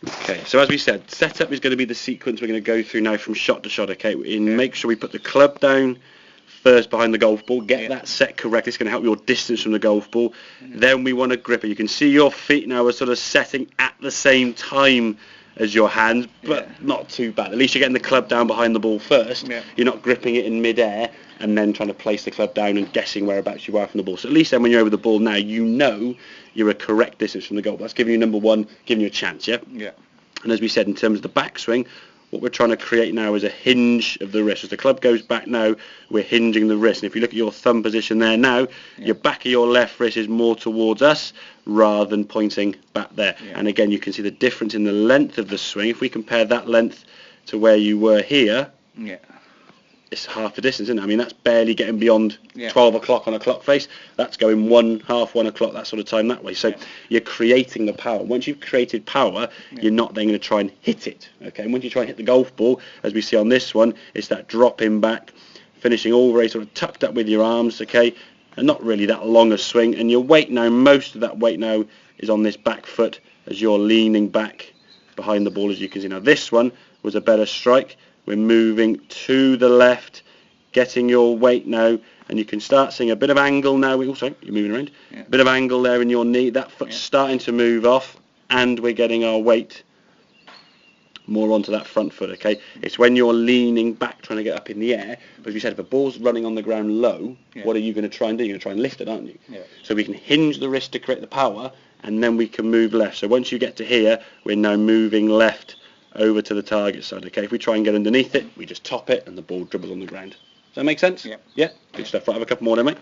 Okay, so as we said, setup is going to be the sequence we're going to go through now from shot to shot, okay? Make sure we put the club down first behind the golf ball, get that set correct. It's going to help your distance from the golf ball. Then we want to grip it. You can see your feet now are sort of setting at the same time as your hands, but not too bad. At least you're getting the club down behind the ball first. You're not gripping it in mid-air and then trying to place the club down and guessing whereabouts you are from the ball. So at least then when you're over the ball now, you know you're a correct distance from the goal. That's giving you number one, giving you a chance, yeah? And as we said, in terms of the backswing, what we're trying to create now is a hinge of the wrist. As the club goes back now, we're hinging the wrist. And if you look at your thumb position there now, your back of your left wrist is more towards us rather than pointing back there. And again, you can see the difference in the length of the swing. If we compare that length to where you were here, it's half the distance, isn't it? I mean, that's barely getting beyond 12 o'clock on a clock face. That's going 1 o'clock, that sort of time that way. So you're creating the power. Once you've created power, you're not then going to try and hit it. Okay, and once you try and hit the golf ball, as we see on this one, it's that dropping back, finishing all very sort of tucked up with your arms, okay, and not really that long a swing. And your weight now, most of that weight now is on this back foot as you're leaning back behind the ball, as you can see. Now this one was a better strike. We're moving to the left, getting your weight now, and you can start seeing a bit of angle now. Sorry, you're moving around. A bit of angle there in your knee. That foot's starting to move off, and we're getting our weight more onto that front foot, okay? It's when you're leaning back trying to get up in the air. But as we said, if a ball's running on the ground low, what are you going to try and do? You're going to try and lift it, aren't you? So we can hinge the wrist to create the power, and then we can move left. So once you get to here, we're now moving left over to the target side, okay? If we try and get underneath it, we just top it and the ball dribbles on the ground. Does that make sense? Yeah. Good stuff. Right, have a couple more then, mate.